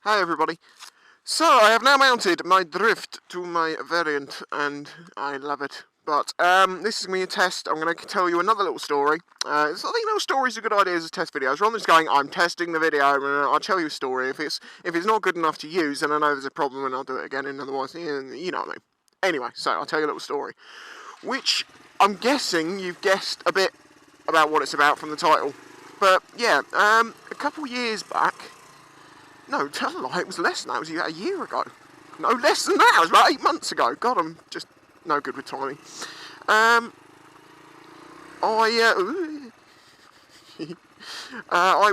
Hi everybody. So I have now mounted my drift to my variant and I love it. But this is going to be a test. I'm going to tell you another little story. I think little stories are good ideas as test videos. Rather than just going, I'm testing the video and I'll tell you a story. If it's not good enough to use, then I know there's a problem and I'll do it again. And otherwise, you know what I mean. Anyway, so I'll tell you a little story, which I'm guessing you've guessed a bit about what it's about from the title. But yeah, a couple years back. No, tell a lie, it was less than that. It was a year ago. No, less than that. It was about 8 months ago. God, I'm just no good with timing. I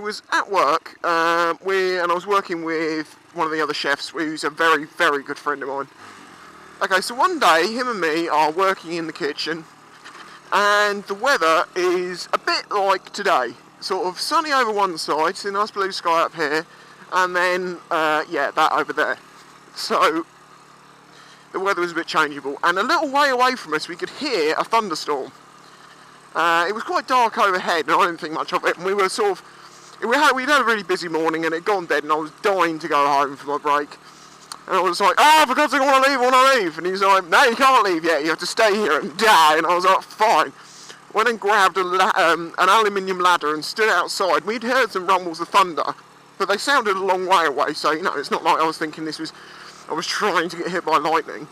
was at work, and I was working with one of the other chefs, who's a very, very good friend of mine. Okay, so one day, him and me are working in the kitchen, and the weather is a bit like today. Sort of sunny over one side, see a nice blue sky up here, and then, that over there. So, the weather was a bit changeable. And a little way away from us, we could hear a thunderstorm. It was quite dark overhead, and I didn't think much of it. And we were we'd had a really busy morning, and it had gone dead, and I was dying to go home for my break. And I was like, for God's sake, I want to leave. And he was like, no, you can't leave yet, you have to stay here and die. And I was like, fine. Went and grabbed an aluminium ladder and stood outside. We'd heard some rumbles of thunder, but they sounded a long way away, so, it's not like I was thinking I was trying to get hit by lightning.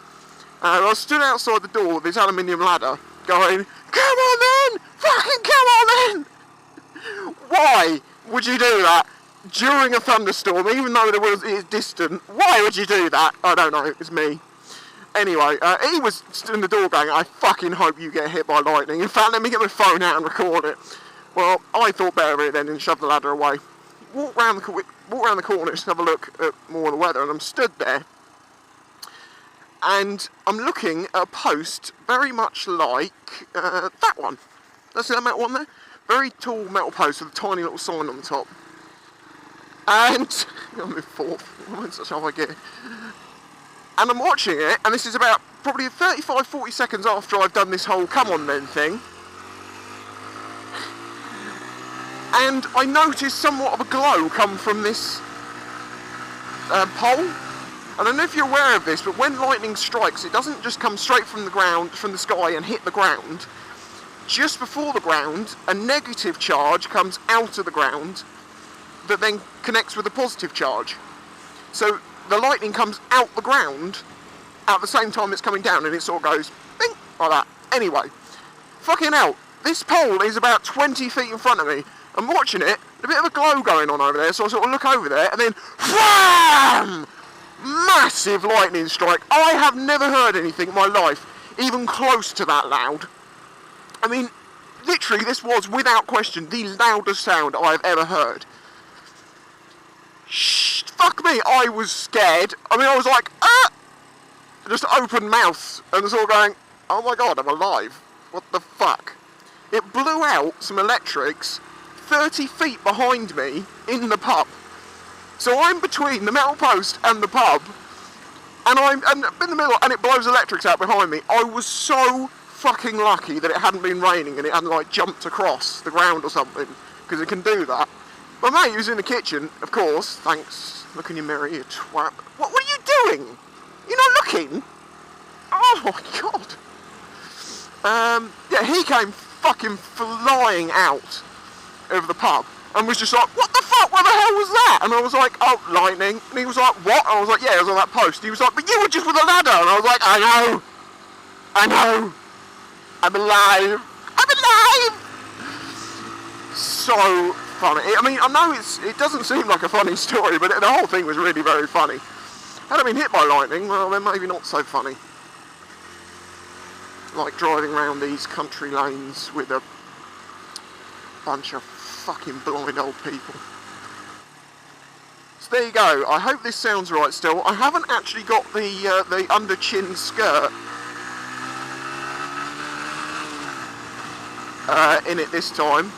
I stood outside the door with this aluminium ladder, going, come on then! Fucking come on then! Why would you do that during a thunderstorm, even though it's distant? Why would you do that? I don't know, it's me. Anyway, he was stood in the door going, I fucking hope you get hit by lightning. In fact, let me get my phone out and record it. Well, I thought better of it then and shoved the ladder away. Walk round the corner to have a look at more of the weather, and I'm stood there. And I'm looking at a post very much like that one. See that metal one there? Very tall metal post with a tiny little sign on the top. And I'm in fourth. I'm in such a high gear. And I'm watching it, and this is about probably 35-40 seconds after I've done this whole come on then thing. And I noticed somewhat of a glow come from this pole. I don't know if you're aware of this, but when lightning strikes, it doesn't just come straight from the sky and hit the ground. Just before the ground, a negative charge comes out of the ground that then connects with a positive charge. So the lightning comes out the ground at the same time it's coming down, and it sort of goes bing, like that. Anyway, fucking hell, this pole is about 20 feet in front of me. I'm watching it, a bit of a glow going on over there, so I sort of look over there, and then wham! Massive lightning strike. I have never heard anything in my life even close to that loud. I mean, literally, this was, without question, the loudest sound I've ever heard. Fuck me, I was scared. I mean, I was like, just open mouth, and sort of going, oh my god, I'm alive. What the fuck? It blew out some electrics 30 feet behind me in the pub. So I'm between the metal post and the pub, and I'm in the middle, and it blows electrics out behind me. I was so fucking lucky that it hadn't been raining and it hadn't like jumped across the ground or something, because it can do that. My mate was in the kitchen, of course. Thanks. Look in your mirror, you twat. What are you doing? You're not looking? Oh my god. He came fucking flying out of the pub and was just like, what the fuck, where the hell was that? And I was like, oh, lightning. And he was like, what? And I was like, yeah, it was on that post. He was like, but you were just with a ladder. And I was like, I know, I'm alive, so funny. I mean, I know it doesn't seem like a funny story, but the whole thing was really very funny. Had I been hit by lightning, well, then maybe not so funny. Like driving around these country lanes with a bunch of fucking blind old people. So there you go. I hope this sounds right still. I haven't actually got the under chin skirt in it this time,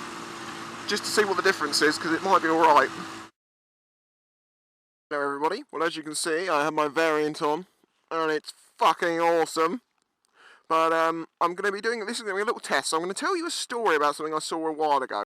just to see what the difference is, because it might be alright. Hello everybody. Well, as you can see, I have my variant on, and it's fucking awesome. But I'm going to be doing, this is going to be a little test, so I'm going to tell you a story about something I saw a while ago.